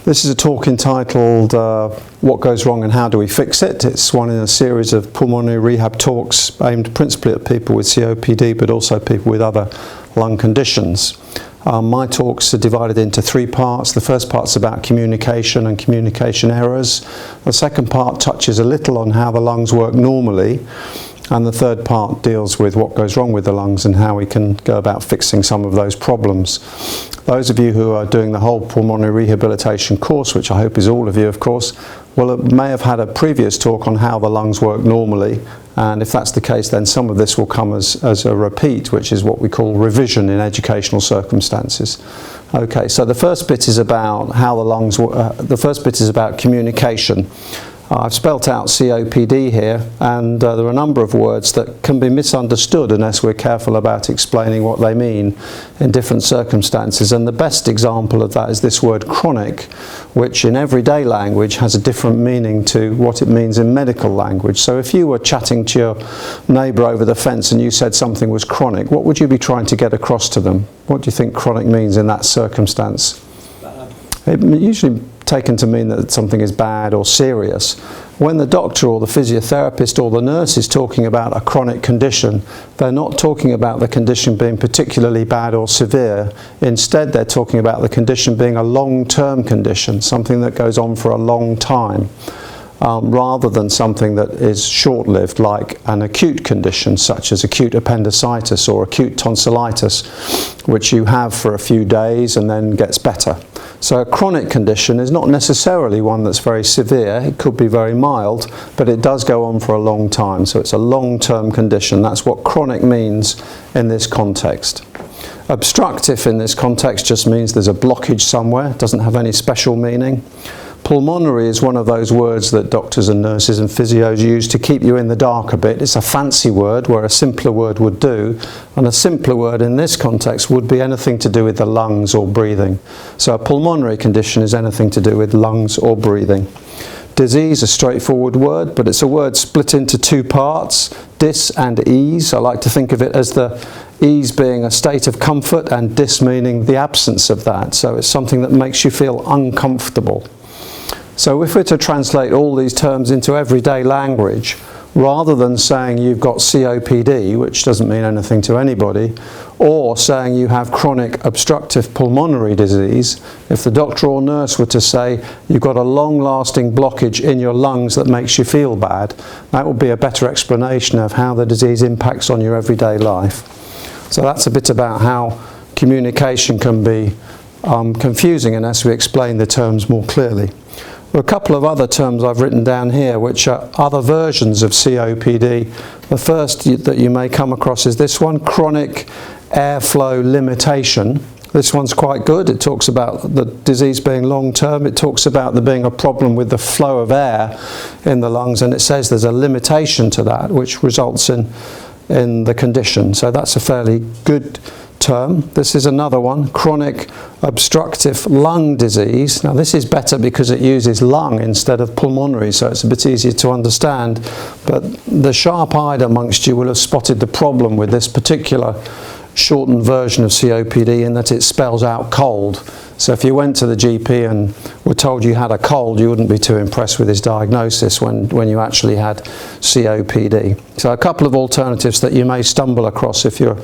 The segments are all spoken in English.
This is a talk entitled What Goes Wrong and How Do We Fix It? It's one in a series of pulmonary rehab talks aimed principally at people with COPD but also people with other lung conditions. My talks are divided into three parts. The first part's about communication and communication errors. The second part touches a little on how the lungs work normally. And the third part deals with what goes wrong with the lungs and how we can go about fixing some of those problems. Those of you who are doing the whole pulmonary rehabilitation course, which I hope is all of you, of course, may have had a previous talk on how the lungs work normally. And if that's the case, then some of this will come as a repeat, which is what we call revision in educational circumstances. Okay, so the first bit is about how the lungs work. The first bit is about communication. I've spelt out COPD here, and there are a number of words that can be misunderstood unless we're careful about explaining what they mean in different circumstances. And the best example of that is this word chronic, which in everyday language has a different meaning to what it means in medical language. So if you were chatting to your neighbour over the fence and you said something was chronic, what would you be trying to get across to them? What do you think chronic means in that circumstance? It usually taken to mean that something is bad or serious. When the doctor or the physiotherapist or the nurse is talking about a chronic condition, they're not talking about the condition being particularly bad or severe. Instead, they're talking about the condition being a long-term condition, something that goes on for a long time, rather than something that is short-lived, like an acute condition such as acute appendicitis or acute tonsillitis, which you have for a few days and then gets better. So a chronic condition is not necessarily one that's very severe. It could be very mild, but it does go on for a long time. So it's a long-term condition. That's what chronic means in this context. Obstructive in this context just means there's a blockage somewhere. It doesn't have any special meaning. Pulmonary is one of those words that doctors and nurses and physios use to keep you in the dark a bit. It's a fancy word where a simpler word would do, and a simpler word in this context would be anything to do with the lungs or breathing. So a pulmonary condition is anything to do with lungs or breathing. Disease, a straightforward word, but it's a word split into two parts, dis and ease. I like to think of it as the ease being a state of comfort and dis meaning the absence of that. So it's something that makes you feel uncomfortable. So if we're to translate all these terms into everyday language, rather than saying you've got COPD, which doesn't mean anything to anybody, or saying you have chronic obstructive pulmonary disease, if the doctor or nurse were to say you've got a long-lasting blockage in your lungs that makes you feel bad, that would be a better explanation of how the disease impacts on your everyday life. So that's a bit about how communication can be confusing unless we explain the terms more clearly. There are a couple of other terms I've written down here which are other versions of COPD. The first that you may come across is this one, chronic airflow limitation. This one's quite good. It talks about the disease being long-term. It talks about there being a problem with the flow of air in the lungs, and it says there's a limitation to that which results in the condition. So that's a fairly good term. This is another one, chronic obstructive lung disease. Now this is better because it uses lung instead of pulmonary, so it's a bit easier to understand, but the sharp-eyed amongst you will have spotted the problem with this particular shortened version of COPD in that it spells out cold. So if you went to the GP and were told you had a cold, you wouldn't be too impressed with his diagnosis when you actually had COPD. So a couple of alternatives that you may stumble across if you're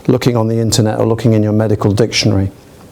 looking on the internet or looking in your medical dictionary.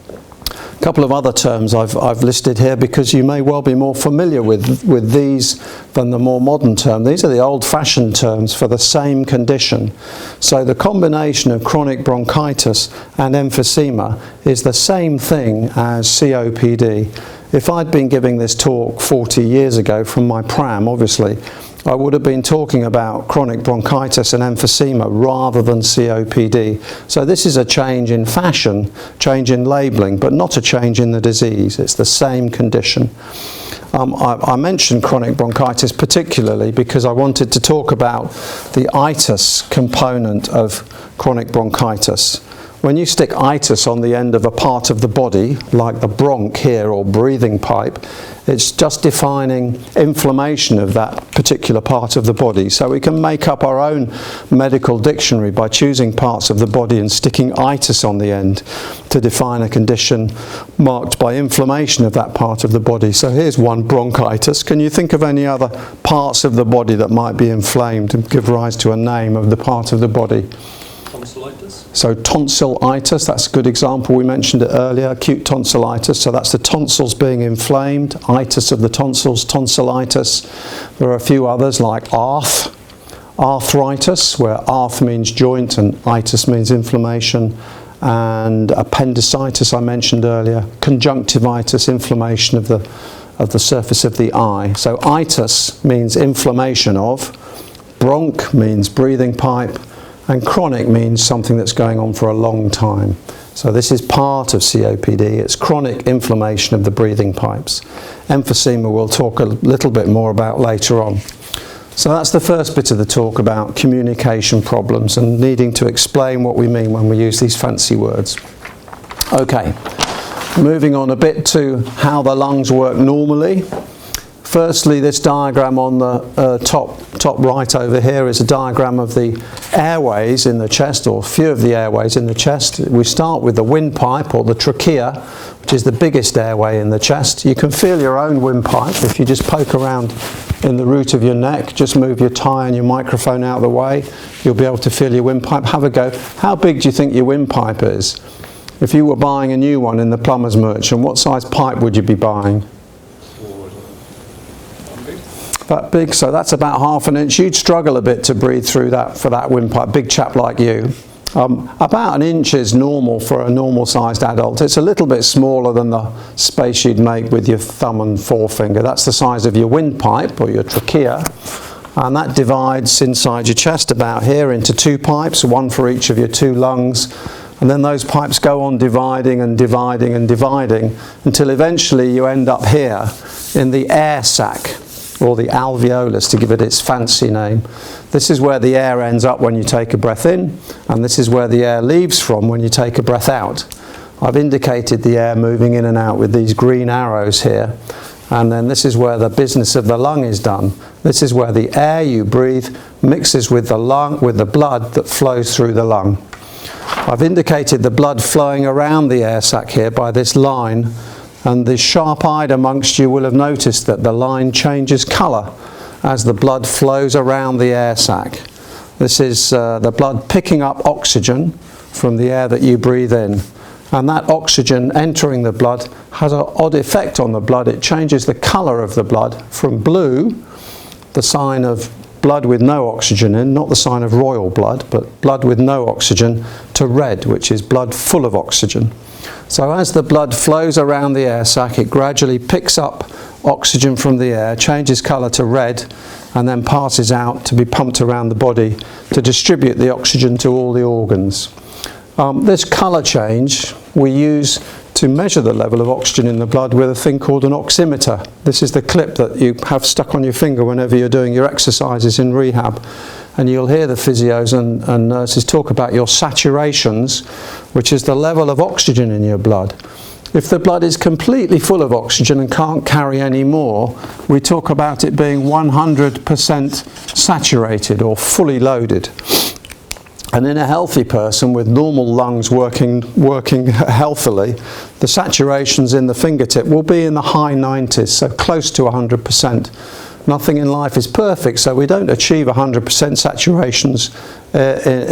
A couple of other terms I've listed here because you may well be more familiar with these than the more modern term. These are the old-fashioned terms for the same condition. So the combination of chronic bronchitis and emphysema is the same thing as COPD. If I'd been giving this talk 40 years ago from my pram, obviously, I would have been talking about chronic bronchitis and emphysema rather than COPD. So this is a change in fashion, change in labelling, but not a change in the disease. It's the same condition. I mentioned chronic bronchitis particularly because I wanted to talk about the itis component of chronic bronchitis. when you stick itis on the end of a part of the body, like the bronch here or breathing pipe, it's just defining inflammation of that particular part of the body. So we can make up our own medical dictionary by choosing parts of the body and sticking itis on the end to define a condition marked by inflammation of that part of the body. So here's one, bronchitis. Can you think of any other parts of the body that might be inflamed and give rise to a name of the part of the body? Tonsillitis. So tonsillitis, that's a good example. We mentioned it earlier, acute tonsillitis. So that's the tonsils being inflamed, itis of the tonsils, tonsillitis. There are a few others like arthritis, where arth means joint and itis means inflammation. And appendicitis I mentioned earlier, conjunctivitis, inflammation of the surface of the eye. So itis means inflammation of, bronch means breathing pipe, and chronic means something that's going on for a long time. So this is part of COPD. It's chronic inflammation of the breathing pipes. Emphysema we'll talk a little bit more about later on. So that's the first bit of the talk about communication problems and needing to explain what we mean when we use these fancy words. Okay, moving on a bit to how the lungs work normally. Firstly, this diagram on the top right over here is a diagram of the airways in the chest, or a few of the airways in the chest. We start with the windpipe, or the trachea, which is the biggest airway in the chest. You can feel your own windpipe if you just poke around in the root of your neck. Just move your tie and your microphone out of the way. You'll be able to feel your windpipe. Have a go. How big do you think your windpipe is? If you were buying a new one in the plumber's merchant, what size pipe would you be buying? That big, so that's about 1/2 inch. You'd struggle a bit to breathe through that for that windpipe, big chap like you. About 1 inch is normal for a normal sized adult. It's a little bit smaller than the space you'd make with your thumb and forefinger. That's the size of your windpipe, or your trachea, and that divides inside your chest about here into 2 pipes, one for each of your 2 lungs. And then those pipes go on dividing and dividing and dividing until eventually you end up here in the air sac, or the alveolus, to give it its fancy name. This is where the air ends up when you take a breath in, and this is where the air leaves from when you take a breath out. I've indicated the air moving in and out with these green arrows here, and then this is where the business of the lung is done. This is where the air you breathe mixes with the blood that flows through the lung. I've indicated the blood flowing around the air sac here by this line, and the sharp-eyed amongst you will have noticed that the line changes colour as the blood flows around the air sac. This is the blood picking up oxygen from the air that you breathe in. And that oxygen entering the blood has an odd effect on the blood. It changes the colour of the blood from blue, the sign of blood with no oxygen in, not the sign of royal blood, but blood with no oxygen, to red, which is blood full of oxygen. So as the blood flows around the air sac, it gradually picks up oxygen from the air, changes colour to red, and then passes out to be pumped around the body to distribute the oxygen to all the organs. This colour change we use to measure the level of oxygen in the blood with a thing called an oximeter. This is the clip that you have stuck on your finger whenever you're doing your exercises in rehab. And you'll hear the physios and nurses talk about your saturations, which is the level of oxygen in your blood. If the blood is completely full of oxygen and can't carry any more, we talk about it being 100% saturated or fully loaded. And in a healthy person with normal lungs working healthily, the saturations in the fingertip will be in the high 90s, so close to 100%. Nothing in life is perfect, so we don't achieve 100% saturations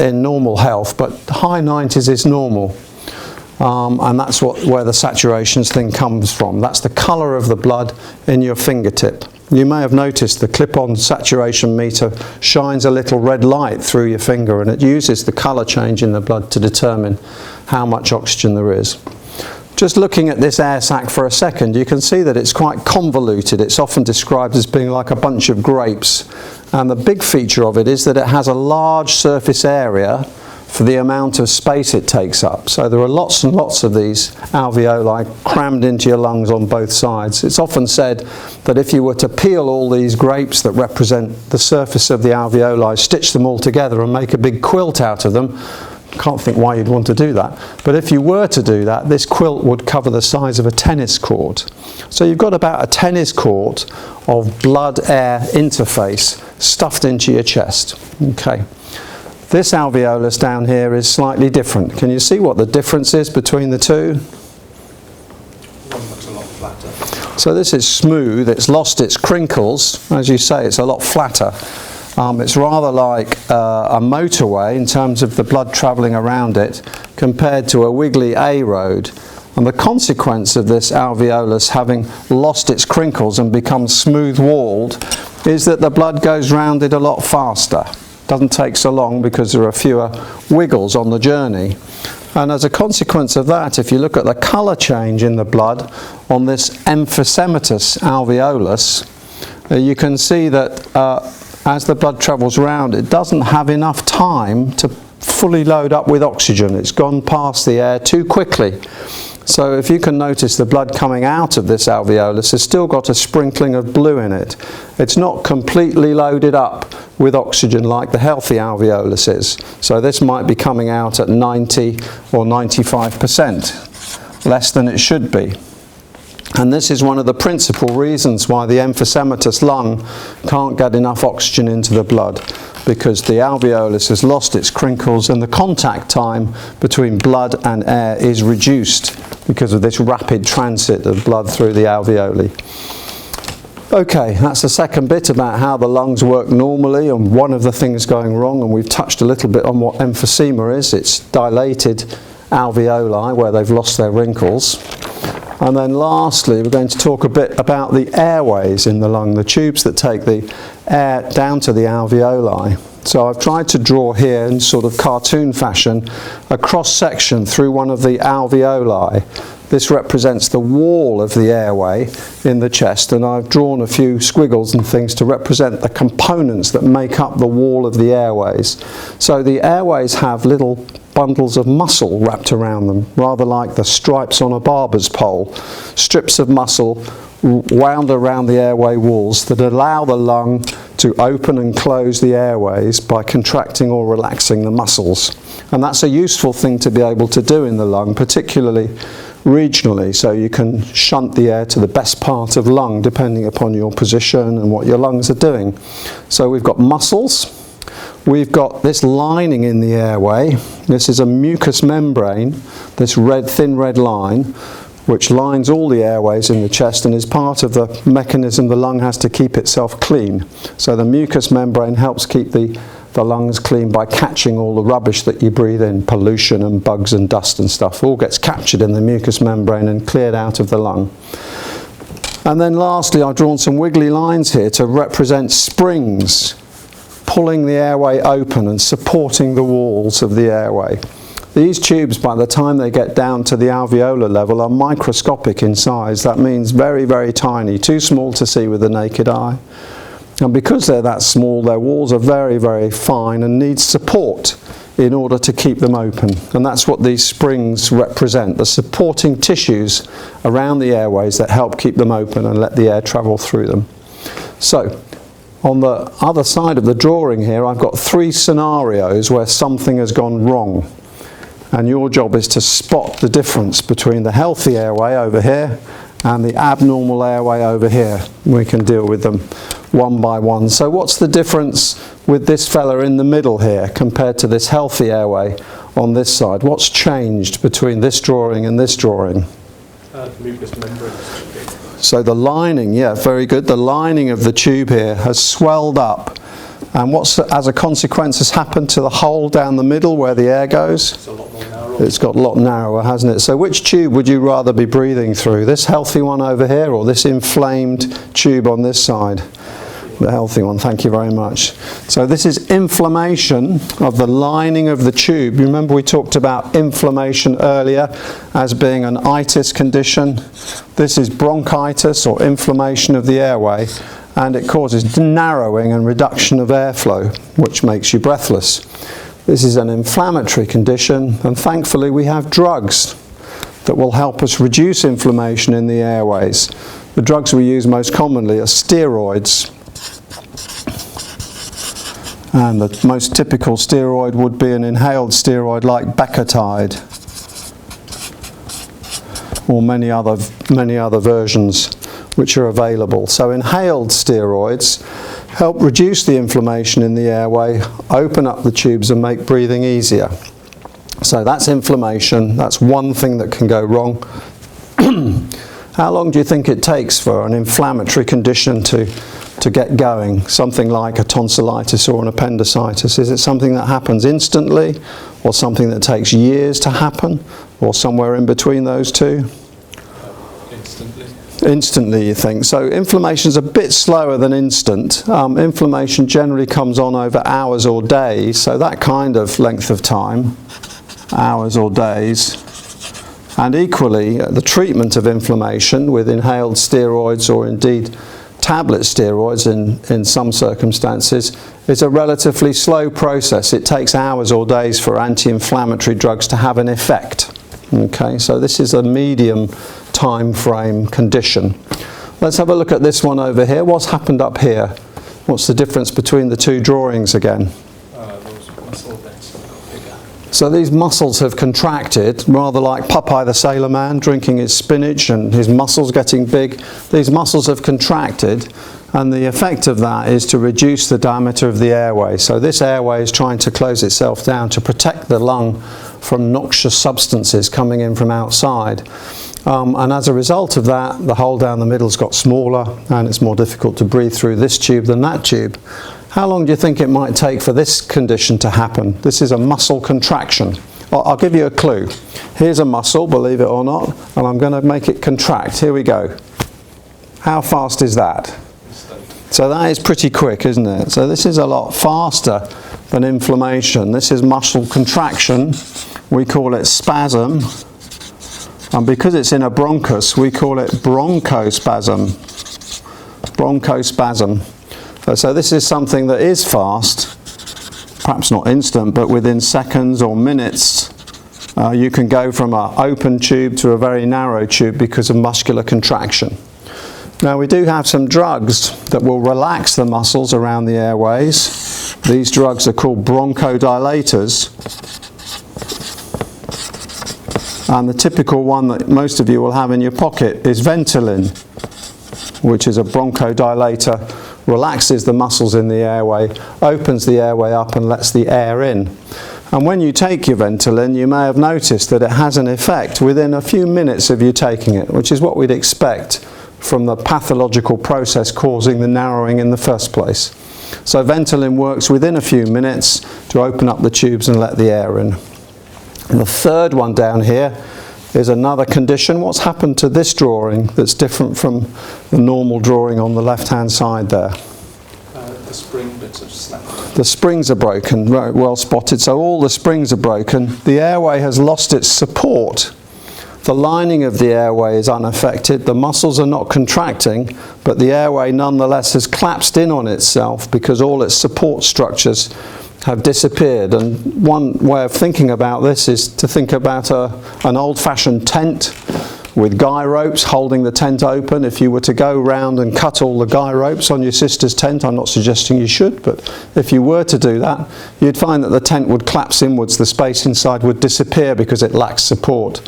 in normal health, but high 90s is normal. And that's where the saturations thing comes from. That's the colour of the blood in your fingertip. You may have noticed the clip-on saturation meter shines a little red light through your finger, and it uses the colour change in the blood to determine how much oxygen there is. Just looking at this air sac for a second, you can see that it's quite convoluted. It's often described as being like a bunch of grapes. And the big feature of it is that it has a large surface area for the amount of space it takes up. So there are lots and lots of these alveoli crammed into your lungs on both sides. It's often said that if you were to peel all these grapes that represent the surface of the alveoli, stitch them all together and make a big quilt out of them, Can't think why you'd want to do that. But if you were to do that, this quilt would cover the size of a tennis court. So you've got about a tennis court of blood-air interface stuffed into your chest. Okay. This alveolus down here is slightly different. Can you see what the difference is between the two? One looks a lot flatter. So this is smooth, it's lost its crinkles. As you say, it's a lot flatter. It's rather like a motorway in terms of the blood travelling around it compared to a wiggly A road. And the consequence of this alveolus having lost its crinkles and become smooth-walled is that the blood goes round it a lot faster. Doesn't take so long because there are fewer wiggles on the journey. And as a consequence of that, if you look at the colour change in the blood on this emphysematous alveolus, you can see that as the blood travels round, it doesn't have enough time to fully load up with oxygen. It's gone past the air too quickly. So if you can notice, the blood coming out of this alveolus has still got a sprinkling of blue in it. It's not completely loaded up with oxygen like the healthy alveolus is. So this might be coming out at 90 or 95%, less than it should be. And this is one of the principal reasons why the emphysematous lung can't get enough oxygen into the blood, because the alveolus has lost its crinkles and the contact time between blood and air is reduced because of this rapid transit of blood through the alveoli. Okay, that's the second bit about how the lungs work normally and one of the things going wrong, and we've touched a little bit on what emphysema is. It's dilated alveoli where they've lost their wrinkles. And then lastly, we're going to talk a bit about the airways in the lung, the tubes that take the air down to the alveoli. So I've tried to draw here in sort of cartoon fashion a cross-section through one of the alveoli. This represents the wall of the airway in the chest, and I've drawn a few squiggles and things to represent the components that make up the wall of the airways. So the airways have little bundles of muscle wrapped around them, rather like the stripes on a barber's pole. Strips of muscle wound around the airway walls that allow the lung to open and close the airways by contracting or relaxing the muscles. And that's a useful thing to be able to do in the lung, particularly regionally, so you can shunt the air to the best part of lung depending upon your position and what your lungs are doing. So we've got muscles, we've got this lining in the airway. This is a mucous membrane, this thin red line, which lines all the airways in the chest and is part of the mechanism the lung has to keep itself clean. So the mucous membrane helps keep the lungs clean by catching all the rubbish that you breathe in, pollution and bugs and dust and stuff. All gets captured in the mucous membrane and cleared out of the lung. And then lastly, I've drawn some wiggly lines here to represent springs pulling the airway open and supporting the walls of the airway. These tubes, by the time they get down to the alveolar level, are microscopic in size. That means very, very tiny, too small to see with the naked eye. And because they're that small, their walls are very, very fine and need support in order to keep them open. And that's what these springs represent, the supporting tissues around the airways that help keep them open and let the air travel through them. So, on the other side of the drawing here, I've got three scenarios where something has gone wrong. And your job is to spot the difference between the healthy airway over here and the abnormal airway over here. We can deal with them one by one. So what's the difference with this fella in the middle here compared to this healthy airway on this side? What's changed between this drawing and this drawing? The mucous membrane. So the lining, yeah, very good. The lining of the tube here has swelled up. And what's, as a consequence, has happened to the hole down the middle where the air goes? It's a lot more narrow. It's got a lot narrower, hasn't it? So which tube would you rather be breathing through? This healthy one over here or this inflamed tube on this side? The healthy one, thank you very much. So this is inflammation of the lining of the tube. You remember we talked about inflammation earlier as being an itis condition. This is bronchitis or inflammation of the airway, and it causes narrowing and reduction of airflow, which makes you breathless. This is an inflammatory condition, and thankfully we have drugs that will help us reduce inflammation in the airways. The drugs we use most commonly are steroids. And the most typical steroid would be an inhaled steroid like Becotide, or many other versions which are available. So inhaled steroids help reduce the inflammation in the airway, open up the tubes and make breathing easier. So that's inflammation, that's one thing that can go wrong. How long do you think it takes for an inflammatory condition to get going? Something like a tonsillitis or an appendicitis. Is it something that happens instantly, or something that takes years to happen, or somewhere in between those two? Instantly. Instantly, you think. So inflammation is a bit slower than instant. Inflammation generally comes on over hours or days, so that kind of length of time, hours or days. And equally, the treatment of inflammation with inhaled steroids, or indeed tablet steroids in some circumstances, is a relatively slow process. It takes hours or days for anti-inflammatory drugs to have an effect. Okay, so this is a medium time frame condition. Let's have a look at this one over here. What's happened up here? What's the difference between the two drawings again? Those muscle bits have got bigger. So these muscles have contracted, rather like Popeye the Sailor Man drinking his spinach and his muscles getting big. These muscles have contracted, and the effect of that is to reduce the diameter of the airway. So this airway is trying to close itself down to protect the lung from noxious substances coming in from outside. And as a result of that, the hole down the middle's got smaller, and it's more difficult to breathe through this tube than that tube. How long do you think it might take for this condition to happen? This is a muscle contraction. I'll give you a clue. Here's a muscle, believe it or not, and I'm going to make it contract. Here we go. How fast is that? So that is pretty quick, isn't it? So this is a lot faster than inflammation. This is muscle contraction. We call it spasm. And because it's in a bronchus, we call it bronchospasm. Bronchospasm. So this is something that is fast, perhaps not instant, but within seconds or minutes, you can go from an open tube to a very narrow tube because of muscular contraction. Now we do have some drugs that will relax the muscles around the airways. These drugs are called bronchodilators. And the typical one that most of you will have in your pocket is Ventolin, which is a bronchodilator, relaxes the muscles in the airway, opens the airway up and lets the air in. And when you take your Ventolin, you may have noticed that it has an effect within a few minutes of you taking it, which is what we'd expect from the pathological process causing the narrowing in the first place. So Ventolin works within a few minutes to open up the tubes and let the air in. And the third one down here is another condition. What's happened to this drawing that's different from the normal drawing on the left-hand side there? The spring bits have snapped. The springs are broken, right, well spotted. So all the springs are broken. The airway has lost its support. The lining of the airway is unaffected. The muscles are not contracting, but the airway nonetheless has collapsed in on itself because all its support structures have disappeared. And one way of thinking about this is to think about an old-fashioned tent with guy ropes holding the tent open. If you were to go round and cut all the guy ropes on your sister's tent, I'm not suggesting you should, but if you were to do that, you'd find that the tent would collapse inwards, the space inside would disappear because it lacks support.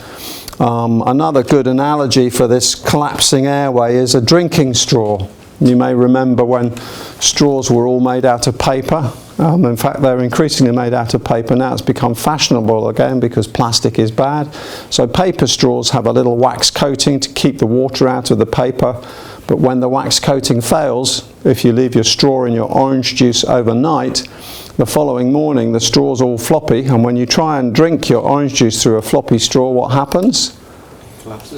Another good analogy for this collapsing airway is a drinking straw. You may remember when straws were all made out of paper. In fact, they're increasingly made out of paper now. It's become fashionable again because plastic is bad. So paper straws have a little wax coating to keep the water out of the paper. But when the wax coating fails, if you leave your straw in your orange juice overnight, the following morning the straw's all floppy, and when you try and drink your orange juice through a floppy straw, what happens?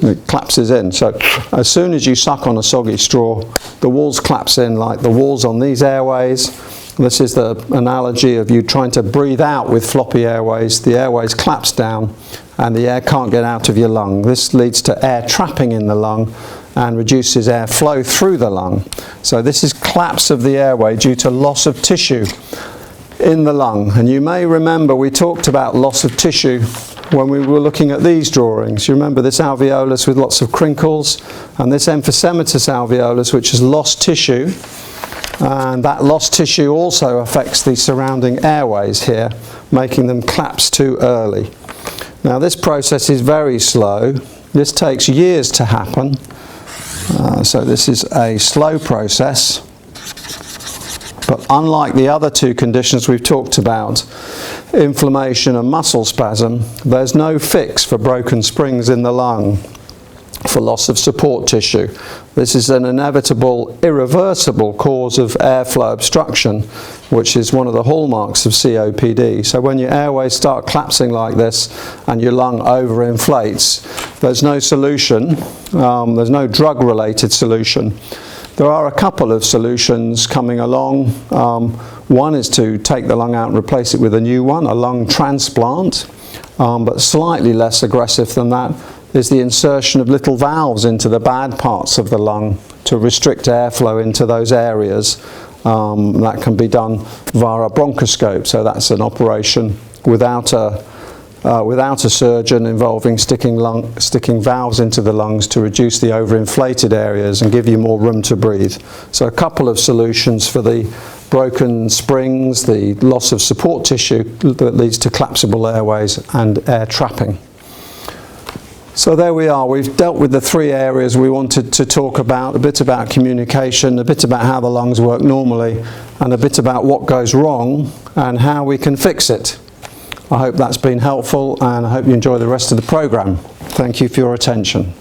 It collapses in. So as soon as you suck on a soggy straw, the walls collapse in like the walls on these airways. This is the analogy of you trying to breathe out with floppy airways. The airways collapse down and the air can't get out of your lung. This leads to air trapping in the lung and reduces air flow through the lung. So this is collapse of the airway due to loss of tissue in the lung. And you may remember we talked about loss of tissue when we were looking at these drawings. You remember this alveolus with lots of crinkles and this emphysematous alveolus which has lost tissue. And that lost tissue also affects the surrounding airways here, making them collapse too early. Now this process is very slow. This takes years to happen. So this is a slow process. But unlike the other two conditions we've talked about, inflammation and muscle spasm, there's no fix for broken springs in the lung, for loss of support tissue. This is an inevitable, irreversible cause of airflow obstruction, which is one of the hallmarks of COPD. So when your airways start collapsing like this and your lung overinflates, there's no solution, there's no drug-related solution. There are a couple of solutions coming along. One is to take the lung out and replace it with a new one, a lung transplant, but slightly less aggressive than that is the insertion of little valves into the bad parts of the lung to restrict airflow into those areas. That can be done via a bronchoscope, so that's an operation without a surgeon, involving sticking valves into the lungs to reduce the overinflated areas and give you more room to breathe. So a couple of solutions for the broken springs, the loss of support tissue that leads to collapsible airways and air trapping. So there we are. We've dealt with the three areas we wanted to talk about: a bit about communication, a bit about how the lungs work normally, and a bit about what goes wrong and how we can fix it. I hope that's been helpful, and I hope you enjoy the rest of the programme. Thank you for your attention.